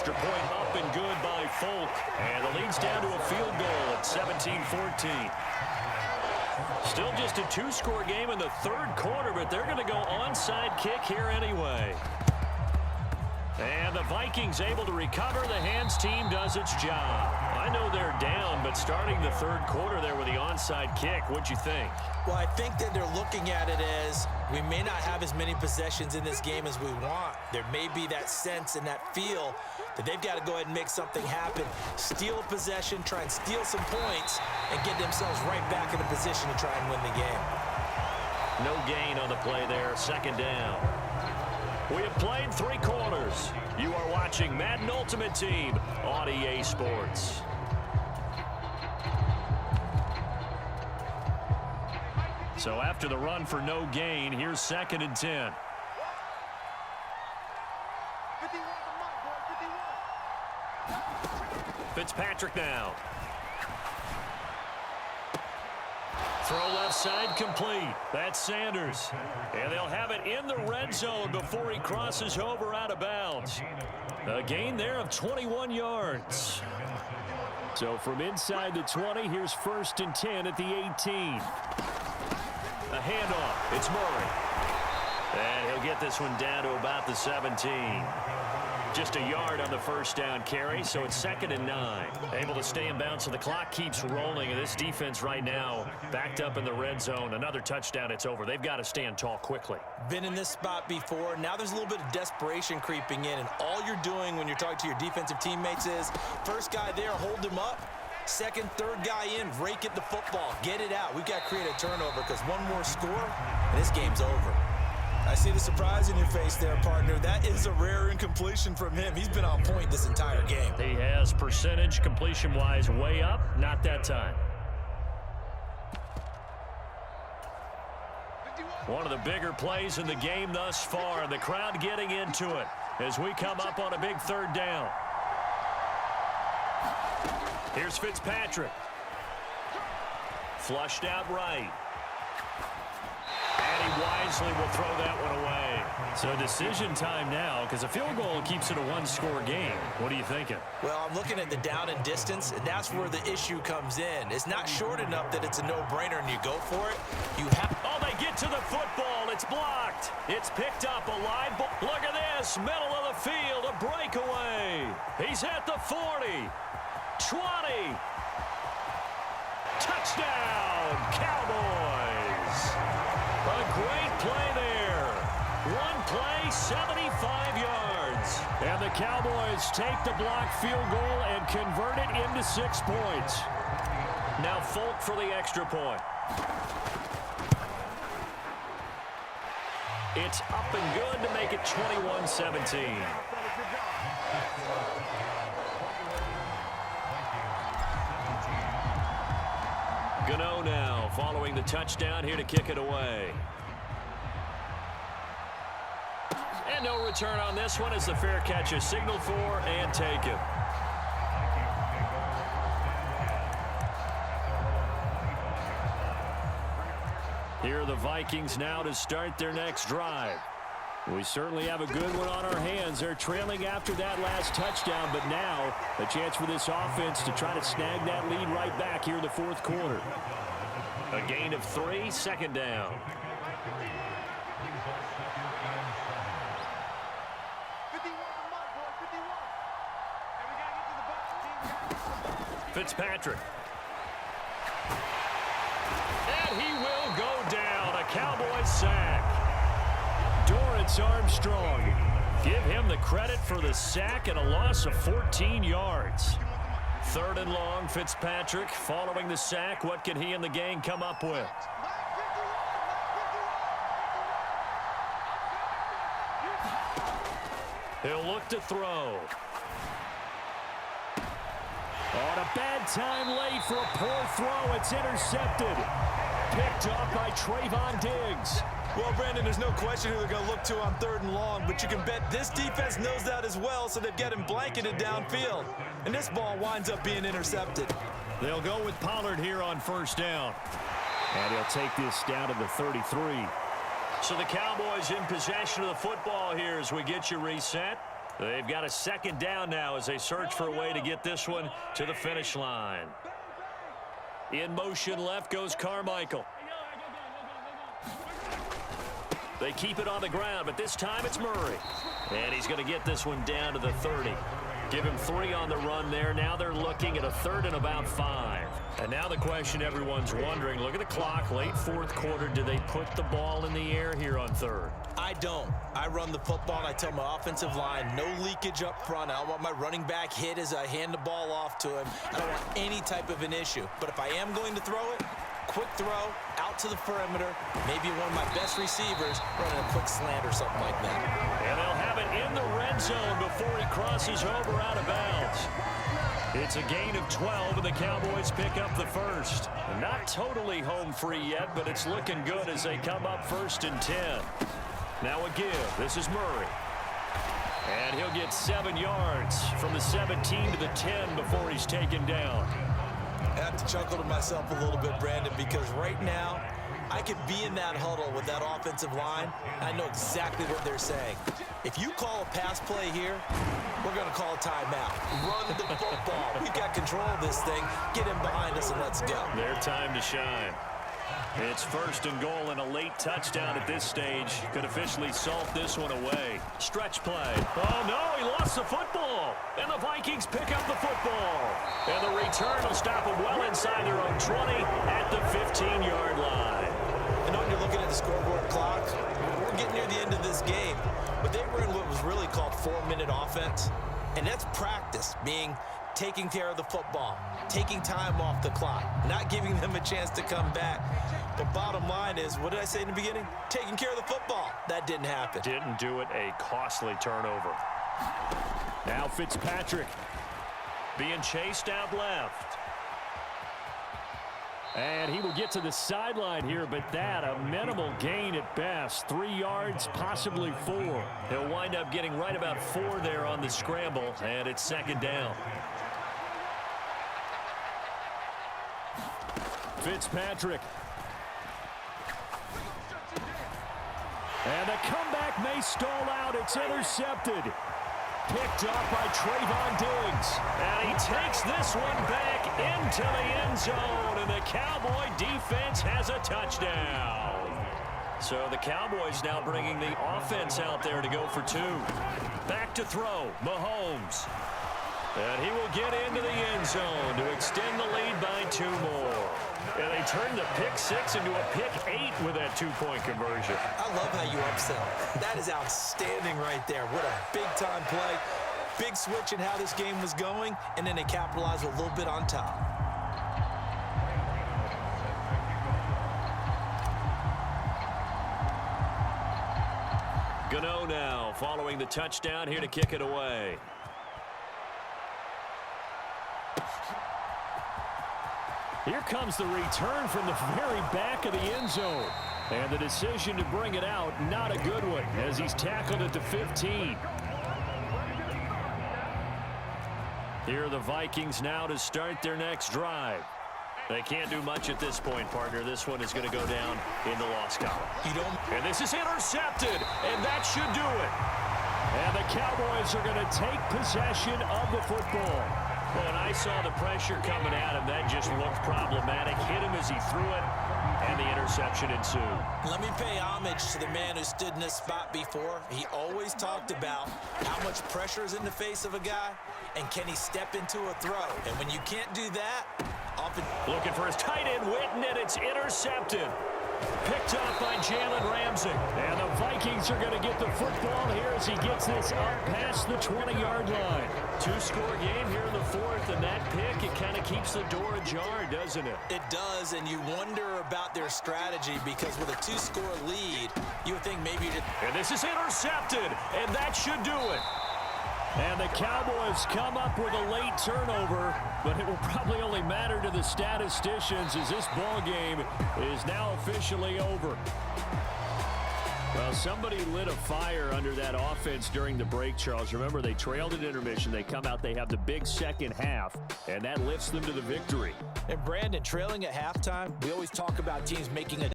Extra point up and good by Folk. And the lead's down to a field goal at 17-14. Still just a two-score game in the third quarter, but they're going to go onside kick here anyway. And the Vikings able to recover. The hands team does its job. I know they're down, but starting the third quarter there with the onside kick, what'd you think? Well, I think that they're looking at it as we may not have as many possessions in this game as we want. There may be that sense and that feel that they've got to go ahead and make something happen. Steal a possession, try and steal some points, and get themselves right back in a position to try and win the game. No gain on the play there, second down. We have played three quarters. You are watching Madden Ultimate Team on EA Sports. So after the run for no gain, here's 2nd and 10. Fitzpatrick now. Throw left side complete. That's Sanders. And they'll have it in the red zone before he crosses over out of bounds. A gain there of 21 yards. So from inside the 20, here's 1st and 10 at the 18. A handoff. It's Murray. And he'll get this one down to about the 17. Just a yard on the first down carry, so it's 2nd and 9. Able to stay in bounds, so the clock keeps rolling. And this defense right now backed up in the red zone. Another touchdown, it's over. They've got to stand tall quickly. Been in this spot before. Now there's a little bit of desperation creeping in, and all you're doing when you're talking to your defensive teammates is first guy there, hold him up. Second, third guy in, rake at the football. Get it out. We've got to create a turnover because one more score, and this game's over. I see the surprise in your face there, partner. That is a rare incompletion from him. He's been on point this entire game. He has percentage completion-wise way up. Not that time. One of the bigger plays in the game thus far. The crowd getting into it as we come up on a big third down. Here's Fitzpatrick. Flushed out right. And he wisely will throw that one away. So decision time now because a field goal keeps it a one-score game. What are you thinking? Well, I'm looking at the down and distance, and that's where the issue comes in. It's not short enough that it's a no-brainer and you go for it. You have. Oh, they get to the football. It's blocked. It's picked up a line ball. Look at this. Middle of the field. A breakaway. He's at the 40. 20. Touchdown, Cowboys. A great play there. One play, 75 yards. And the Cowboys take the blocked field goal and convert it into 6 points. Now Folk for the extra point. It's up and good to make it 21-17. Gano now following the touchdown here to kick it away. And no return on this one as the fair catch is signaled for and taken. Here are the Vikings now to start their next drive. We certainly have a good one on our hands. They're trailing after that last touchdown, but now a chance for this offense to try to snag that lead right back here in the fourth quarter. A gain of 3, 2nd down. Fitzpatrick. And he will go down. A Cowboys sack. Dorrance Armstrong. Give him the credit for the sack and a loss of 14 yards. 3rd and long, Fitzpatrick following the sack. What can he and the gang come up with? He'll look to throw. On a bad time late for a poor throw. It's intercepted. Picked off by Trayvon Diggs. Well, Brandon, there's no question who they're going to look to on 3rd and long, but you can bet this defense knows that as well, so they've got him blanketed downfield. And this ball winds up being intercepted. They'll go with Pollard here on 1st down. And he'll take this down to the 33. So the Cowboys in possession of the football here as we get you reset. They've got a second down now as they search for a way to get this one to the finish line. In motion left goes Carmichael. They keep it on the ground, but this time it's Murray. And he's going to get this one down to the 30. Give him 3 on the run there. Now they're looking at a 3rd and about 5. And now the question everyone's wondering, look at the clock, late 4th quarter. Do they put the ball in the air here on 3rd? I don't. I run the football, and I tell my offensive line, no leakage up front. I don't want my running back hit as I hand the ball off to him. I don't want any type of an issue. But if I am going to throw it, quick throw, out to the perimeter, maybe one of my best receivers running a quick slant or something like that. And they'll have it in the red zone before he crosses over out of bounds. It's a gain of 12, and the Cowboys pick up the first. Not totally home free yet, but it's looking good as they come up 1st and 10. Now a give. This is Murray. And he'll get 7 yards from the 17 to the 10 before he's taken down. I have to chuckle to myself a little bit, Brandon, because right now I could be in that huddle with that offensive line. I know exactly what they're saying. If you call a pass play here, we're going to call a timeout. Run the football. We've got control of this thing. Get him behind us and let's go. Their time to shine. It's 1st and goal, and a late touchdown at this stage could officially salt this one away. Stretch play. Oh, no, he lost the football. And the Vikings pick up the football. And the return will stop them well inside their own 20 at the 15-yard line. And when you're looking at the scoreboard clock, we're getting near the end of this game. But they were in what was really called 4-minute offense. And that's practice, being taking care of the football, taking time off the clock, not giving them a chance to come back. But bottom line is, what did I say in the beginning? Taking care of the football. That didn't happen. Didn't do it. A costly turnover. Now Fitzpatrick being chased out left. And he will get to the sideline here, but that a minimal gain at best. 3 yards, possibly 4. He'll wind up getting right about 4 there on the scramble, and it's 2nd down. Fitzpatrick. And the comeback may stall out. It's intercepted. Picked off by Trayvon Diggs. And he takes this one back into the end zone. And the Cowboy defense has a touchdown. So the Cowboys now bringing the offense out there to go for 2. Back to throw. Mahomes. And he will get into the end zone to extend the lead by 2 more. And they turn the pick 6 into a pick 8 with that 2-point conversion. I love how you upsell. That is outstanding right there. What a big-time play. Big switch in how this game was going, and then they capitalize a little bit on top. Gano now following the touchdown here to kick it away. Here comes the return from the very back of the end zone. And the decision to bring it out, not a good one, as he's tackled at the 15. Here are the Vikings now to start their next drive. They can't do much at this point, partner. This one is going to go down in the loss column. And this is intercepted, and that should do it. And the Cowboys are going to take possession of the football. Well, when I saw the pressure coming at him, that just looked problematic. Hit him as he threw it, and the interception ensued. Let me pay homage to the man who stood in this spot before. He always talked about how much pressure is in the face of a guy, and can he step into a throw. And when you can't do that, often... Looking for his tight end, Witten, and it's intercepted. Picked off by Jalen Ramsey. And the Vikings are going to get the football here as he gets this up past the 20-yard line. 2-score game here in the 4th, and that pick, it kind of keeps the door ajar, doesn't it? It does, and you wonder about their strategy because with a 2-score lead, you would think maybe... And this is intercepted, and that should do it. And the Cowboys come up with a late turnover, but it will probably only matter to the statisticians as this ball game is now officially over. Well, somebody lit a fire under that offense during the break, Charles. Remember, they trailed at intermission. They come out, they have the big second half, and that lifts them to the victory. And Brandon, trailing at halftime, we always talk about teams making a